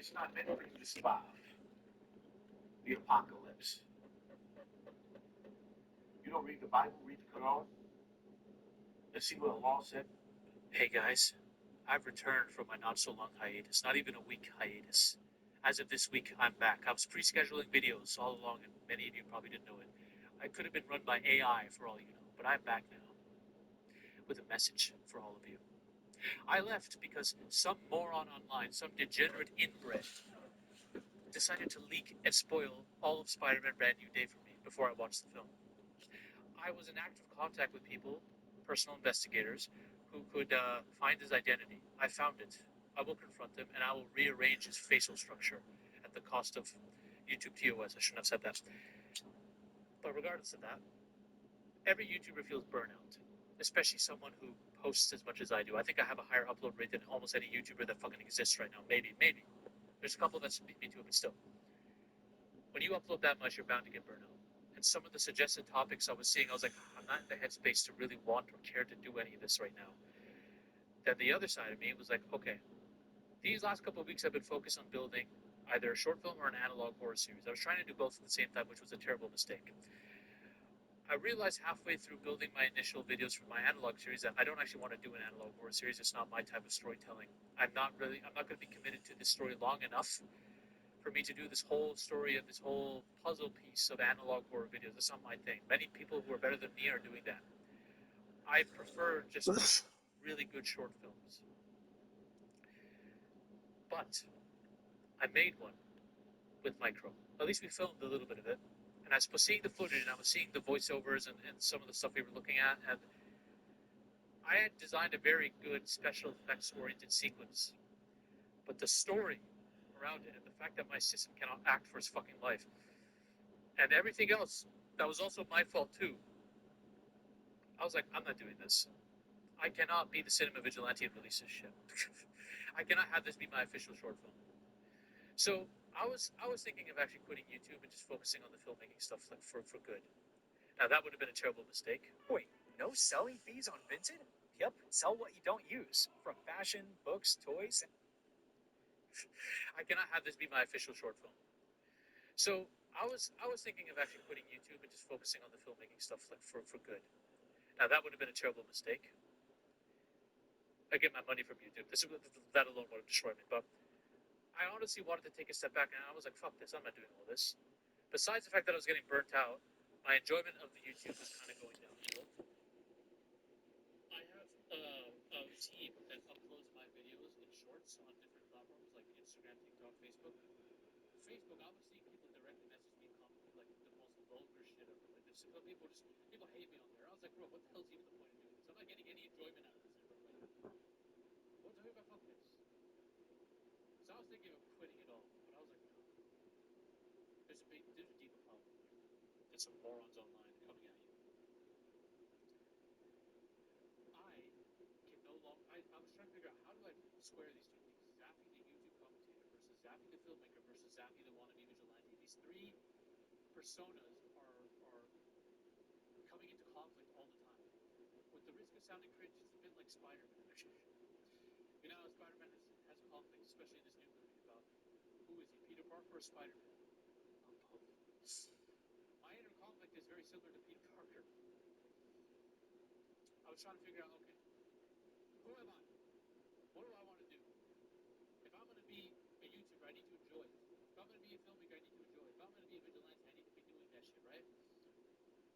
It's not meant for you to survive the apocalypse. You don't read the Bible, read the Quran, and see what Allah said. Hey guys, I've returned from my not so long hiatus, not even a week hiatus. As of this week, I'm back. I was pre-scheduling videos all along, and many of you probably didn't know it. I could have been run by AI for all you know, but I'm back now with a message for all of you. I left because some moron online, some degenerate inbred, decided to leak and spoil all of Spider-Man Brand New Day for me before I watched the film. I was in active contact with people, personal investigators, who could find his identity. I found it. I will confront him, and I will rearrange his facial structure at the cost of YouTube TOS. I shouldn't have said that. But regardless of that, every YouTuber feels burnout, especially someone who posts as much as I do. I think I have a higher upload rate than almost any YouTuber that fucking exists right now. Maybe. There's a couple that beat me to it, but still. When you upload that much, you're bound to get burnout. And some of the suggested topics I was seeing, I was like, I'm not in the headspace to really want or care to do any of this right now. Then the other side of me was like, okay, these last couple of weeks I've been focused on building either a short film or an analog horror series. I was trying to do both at the same time, which was a terrible mistake. I realized halfway through building my initial videos for my analog series that I don't actually want to do an analog horror series. It's not my type of storytelling. I'm not going to be committed to this story long enough for me to do this whole story of this whole puzzle piece of analog horror videos. That's not my thing. Many people who are better than me are doing that. I prefer just really good short films. But I made one with Micro. At least we filmed a little bit of it. And I was seeing the footage and I was seeing the voiceovers and some of the stuff we were looking at. And I had designed a very good special effects oriented sequence. But the story around it and the fact that my system cannot act for its fucking life and everything else, that was also my fault too. I was like, I'm not doing this. I cannot be the cinema vigilante and release this shit. I cannot have this be my official short film. So I was thinking of actually quitting YouTube and just focusing on the filmmaking stuff like for good. Now that would have been a terrible mistake. Wait, no selling fees on Vinted? Yep, sell what you don't use, from fashion, books, toys. I cannot have this be my official short film. So I was thinking of actually quitting YouTube and just focusing on the filmmaking stuff like for good. Now that would have been a terrible mistake. I get my money from YouTube. That alone would have destroyed me. But I honestly wanted to take a step back, and I was like, "Fuck this! I'm not doing all this." Besides the fact that I was getting burnt out, my enjoyment of the YouTube was kind of going downhill. I have a team that uploads my videos in shorts on different platforms like Instagram, TikTok, Facebook. Facebook, I was seeing people directly message me and comment with like the most vulgar shit ever. Like there's some people hate me on there. I was like, bro, what the hell's even the point of doing this? I'm not getting any enjoyment out of this ever. Like, what the fuck fuck this? So I was thinking of quitting it all, but I was like, no. There's a deeper problem here. There's some morons online coming at you. I was trying to figure out how do I square these two things? Zappy the YouTube commentator versus Zappy the filmmaker versus Zappy the wannabe vigilante. These three personas are coming into conflict all the time. With the risk of sounding cringe, it's a bit like Spider-Man. You know, Spider-Man has conflicts, especially in this new movie, about who is he, Peter Parker or Spider-Man? I'm both. My inner conflict is very similar to Peter Parker. I was trying to figure out, okay, who am I? What do I want to do? If I'm going to be a YouTuber, I need to enjoy it. If I'm going to be a filmmaker, I need to enjoy it. If I'm going to be a vigilante, I need to be doing that shit, right?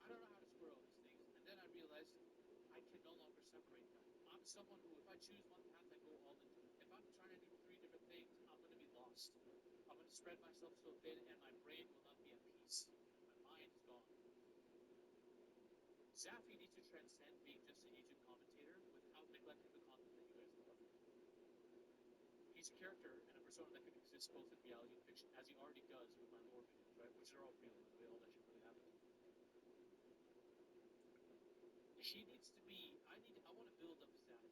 I don't know how to square all these things. And then I realized I can no longer separate them. I'm someone who, if I choose one path, I go all into it. If I'm trying to do three different things, I'm going to be lost. I'm going to spread myself so thin, and my brain will not be at peace. My mind is gone. Zaffy needs to transcend being just a YouTube commentator without neglecting the content that you guys love. He's a character and a persona that can exist both in reality and fiction, as he already does with my lore videos, right? Which are all real, by the way, all that shit really happened. I want to build up Zaffy.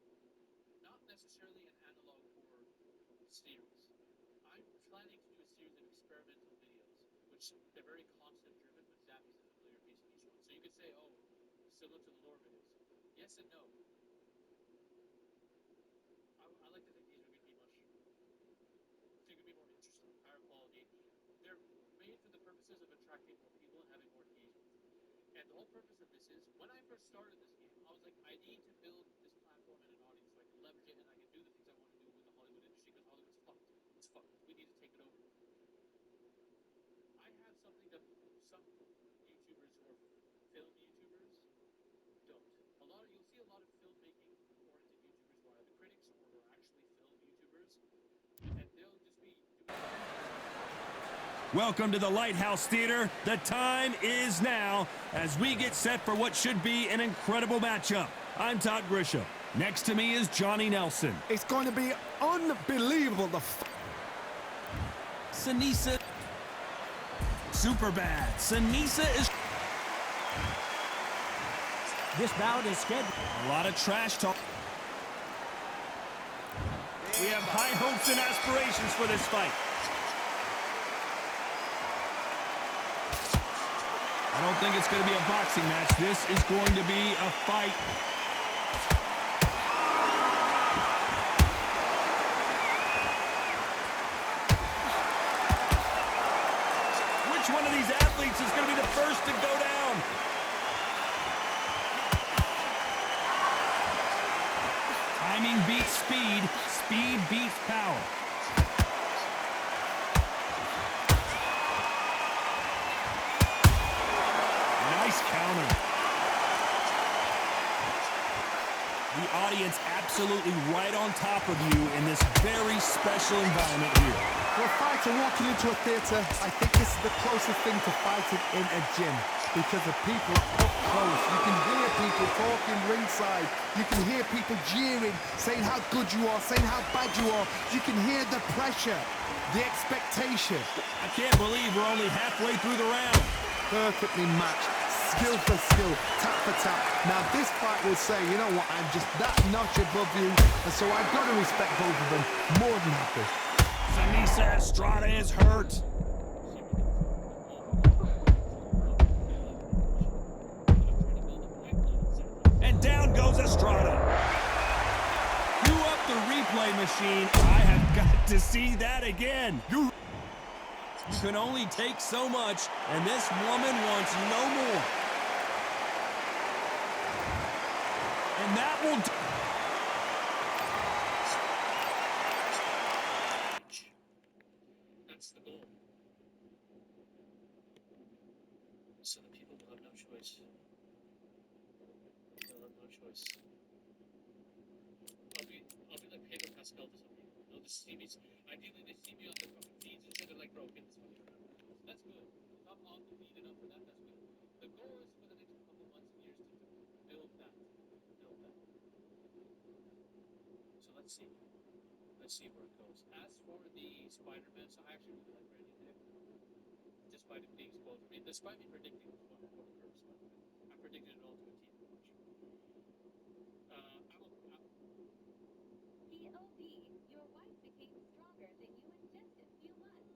Not necessarily an analog horror series. I'm planning to do a series of experimental videos, which they're very concept driven, but Zappy's a familiar piece in each one. So you could say, oh, similar to the lore videos. Yes and no. I like to think these are going to be more interesting. more people and having more engagement. And the whole purpose of this is, when I first started this game, I was like, I need to build this platform and an audience so I can leverage it and I can do the things I want to do with the Hollywood industry because Hollywood's fucked. It's fucked. We need to take it over. I have something that some YouTubers who are film YouTubers don't. You'll see a lot of filmmaking oriented YouTubers who are either critics or who are actually film YouTubers, and they'll just be doing. Welcome to the Lighthouse Theater. The time is now as we get set for what should be an incredible matchup. I'm Todd Grisham. Next to me is Johnny Nelson. It's going to be unbelievable. Sinisa. Super bad. Sinisa is. This bout is scheduled. A lot of trash talk. We have high hopes and aspirations for this fight. I don't think it's going to be a boxing match. This is going to be a fight. Which one of these athletes is going to be the first to go down? Timing beats speed. Speed beats power. Nice counter. The audience absolutely right on top of you in this very special environment here. For a fighter walking into a theatre, I think this is the closest thing to fighting in a gym because the people are up close. You can hear people talking ringside. You can hear people jeering, saying how good you are, saying how bad you are. You can hear the pressure, the expectation. I can't believe we're only halfway through the round. Perfectly matched, skill for skill, tap for tap. Now this fight will say, you know what, I'm just that notch above you, and so I've got to respect both of them more than happy. Sinisa Estrada is hurt. And down goes Estrada. Cue up the replay machine. I have got to see that again. You can only take so much, and this woman wants no more. And that will do. That's the goal. So the people will have no choice. They'll have no choice. I'll be like Pedro Pascal to some people. They'll just see me. Ideally, they see me on their fucking feeds and so they're like, bro, get this fucking around. That's good. If I'm on the feed enough for that, that's good. The goal is for the next couple months and years to build that. So let's see. Let's see where it goes. As for the Spider-Man, so I actually really like Randy Dick. Despite him being spoiled for me, despite me predicting it was one of the curves, I predicted it all to a T. POV, your wife became stronger than you in just a few months.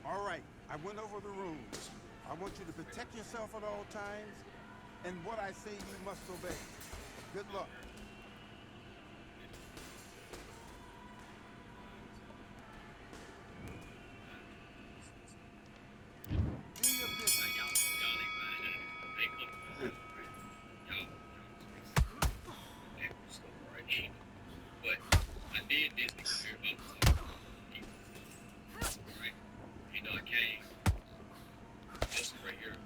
All right, I went over the rules. I want you to protect yourself at all times, and what I say you must obey. Good luck. Do your business. But I did this because you're up to right? You know, I came. This right here.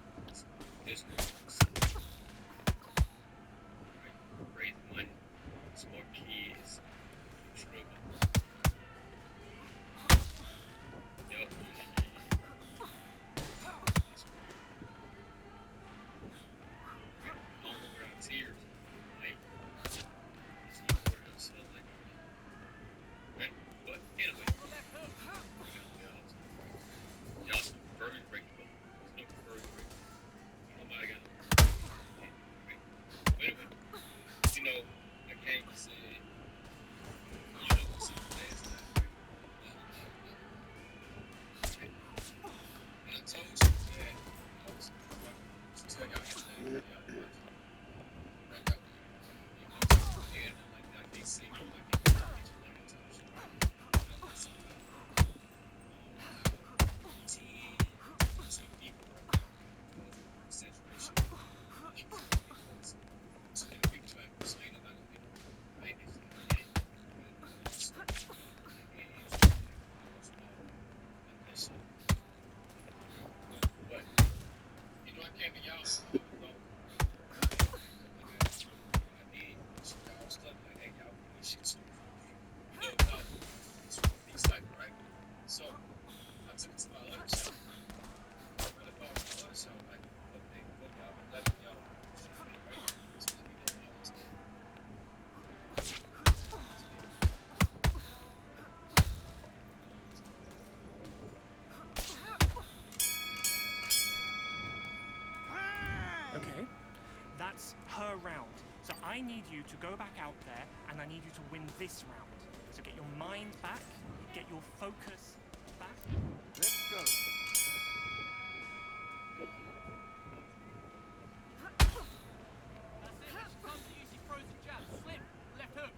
Okay, that's her round. So I need you to go back out there, and I need you to win this round. So get your mind back, get your focus back. Let's go. That's it. Time to use your frozen jab. Slip, left hook.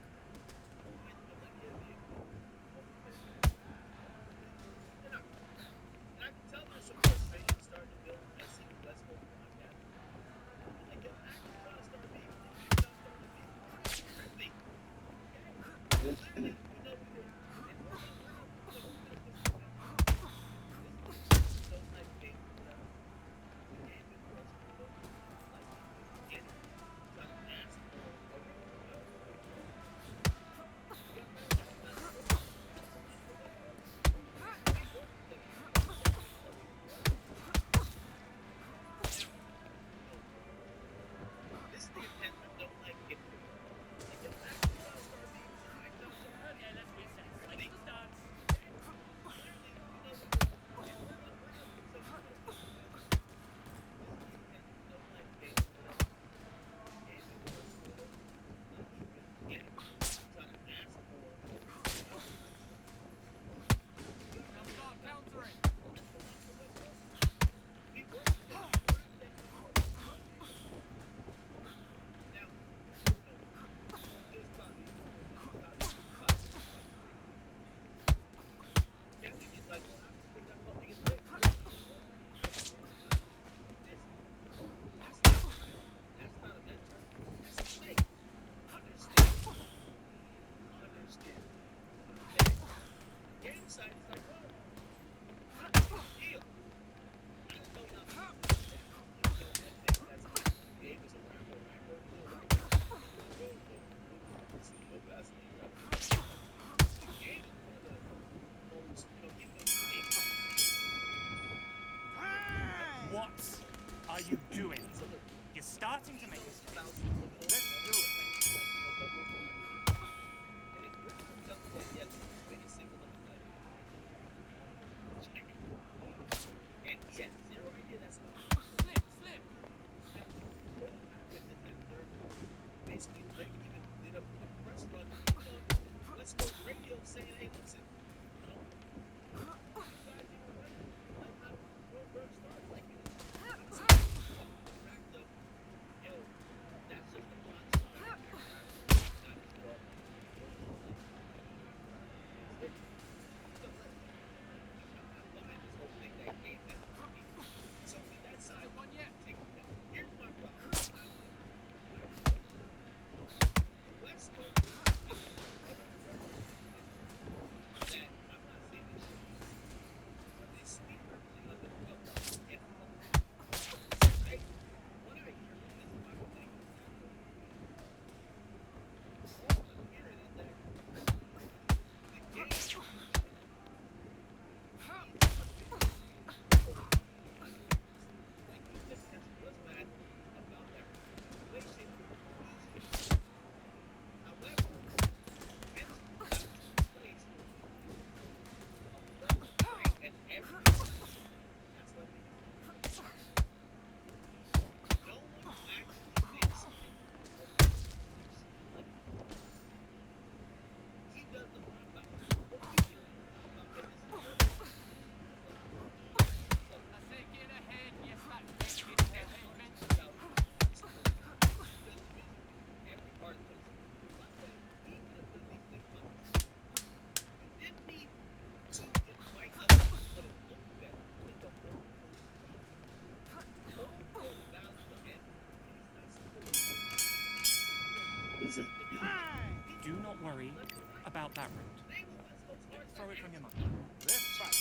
What are you doing? You're starting to make mistakes. Let's do it. Slip, slip. Do not worry about that route. Throw it from your mind. Let's fight.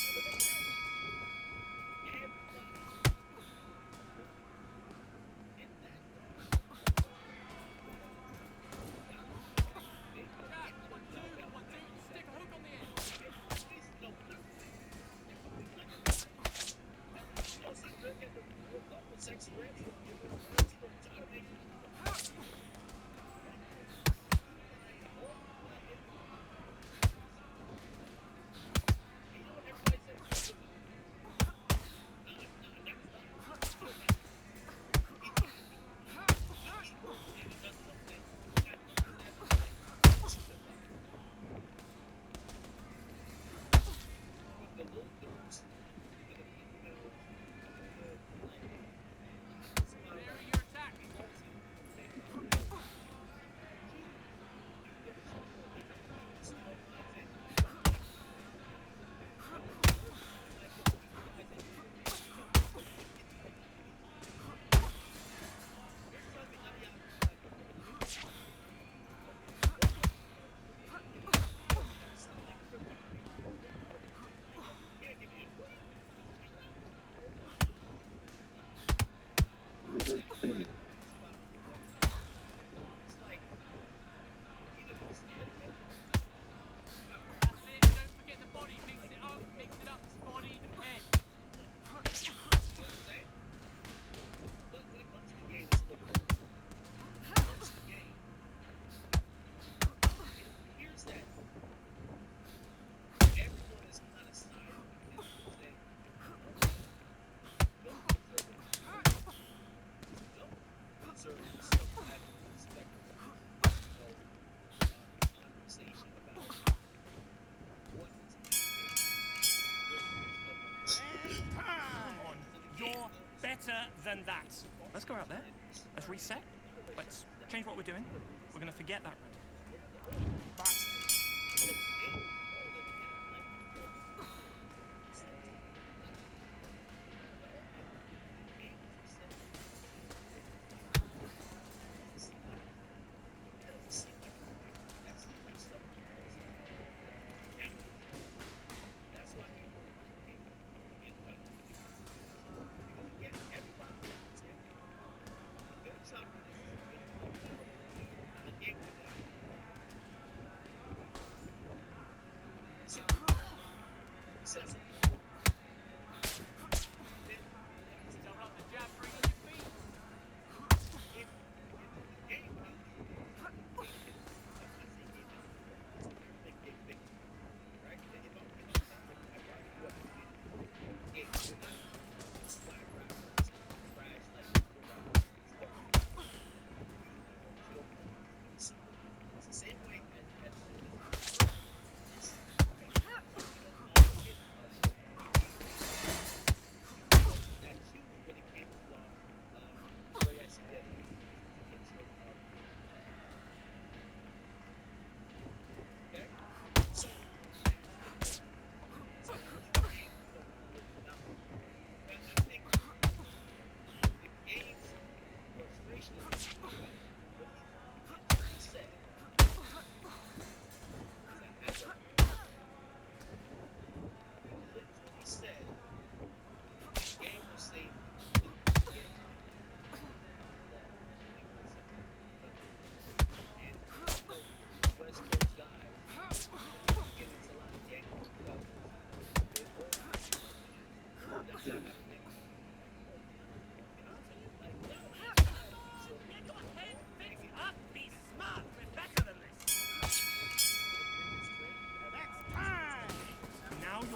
Better than that. Let's go out there. Let's reset. Let's change what we're doing. We're going to forget that round.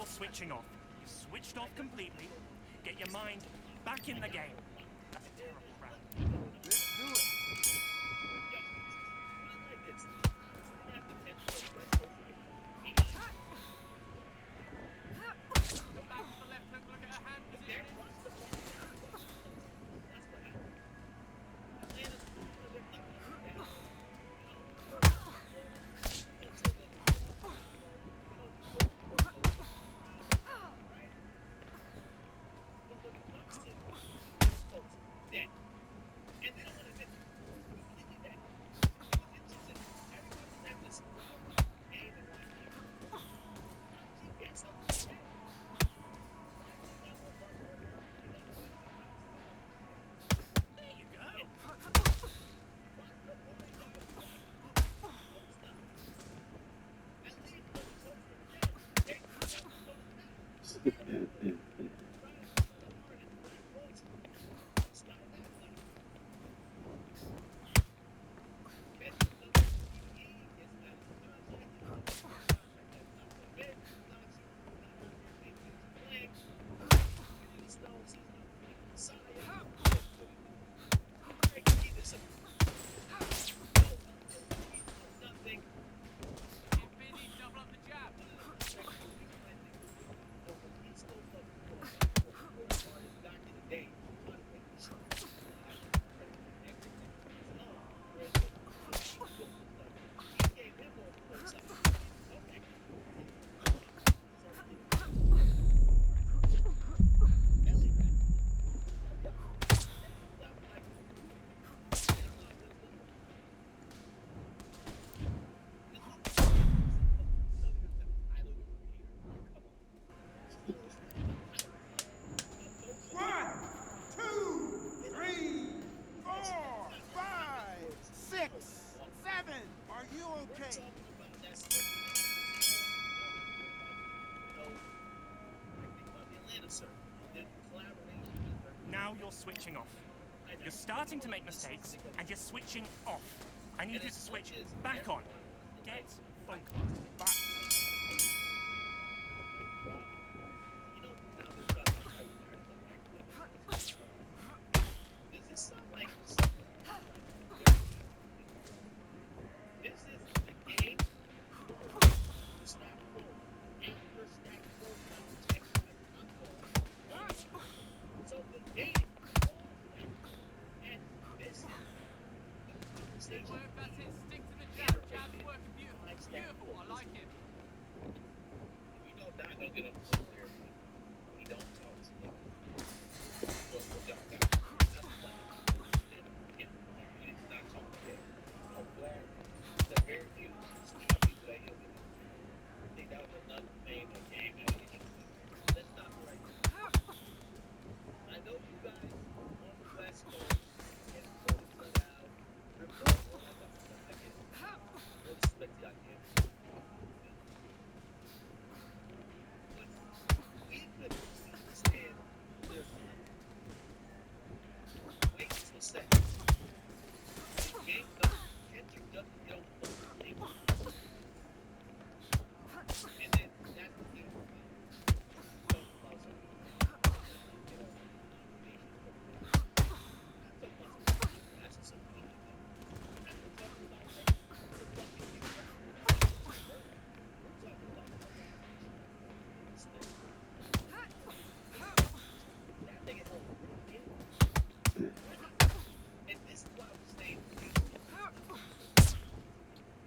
Switching off. You've switched off completely. Get your mind back in the game. That's a terrible round. Let's do it. sir. The collaboration is very Now you're switching off. You're starting to make mistakes, and you're switching off. I need you to switch back on. Get focused. Back. Does this sound like this is the game? It's not cool. Ain't your stack full context like uncle. So the game and this is the station. That's it. Stick to the jab. Jab's working beautiful. Beautiful. I like it. We know Don gonna get up there. We don't talk to him. What y'all got? The very few people that hear with I think that was another thing that came out of it. Let's stop right there. I know you guys on the West Coast and really put out reports all that stuff. I get it. We'll respect the idea. But we could understand there's wait a second. The game doesn't enter, doesn't go for the game. And then that's the thing. Talk about some, you know, that's some people. And we're talking about we're talking about that nigga home. And this is why we stay in the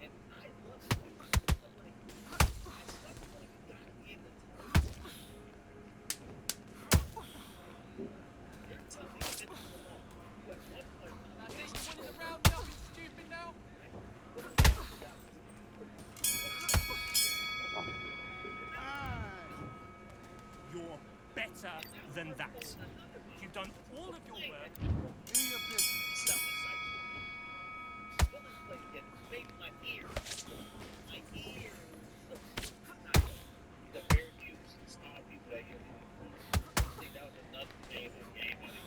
and I love it. I'm like, I slept like a guy in the time. You're telling me this is alone. You have 1 point. That's it. You're winning the round. You're not stupid now. You're better than that. You've done all of your work. In your business. Well, let's play again. Maybe my ear. My ear. The very few small people that hear me. I think that was another thing that came out of it.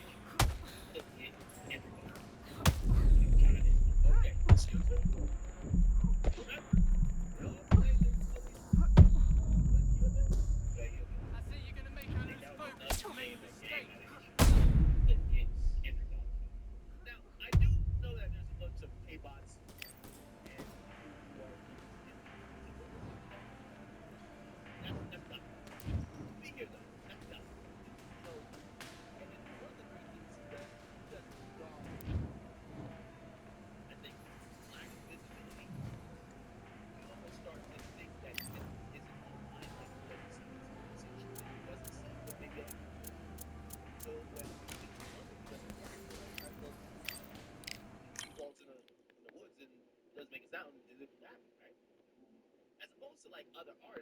Look, everybody. You got it. Okay, excuse me. Remember, no players That's it. You're gonna make her lose focus. You made a mistake. now, I do know that there's a bunch of K-bots and who are that's not. Be here though. That's not. So, and then one of the great things that I think lack of visibility, you almost start to think that it isn't online like it doesn't seem it doesn't seem the big game. So when he falls in the woods and doesn't make a sound, it doesn't happen, right? As opposed to like other artists.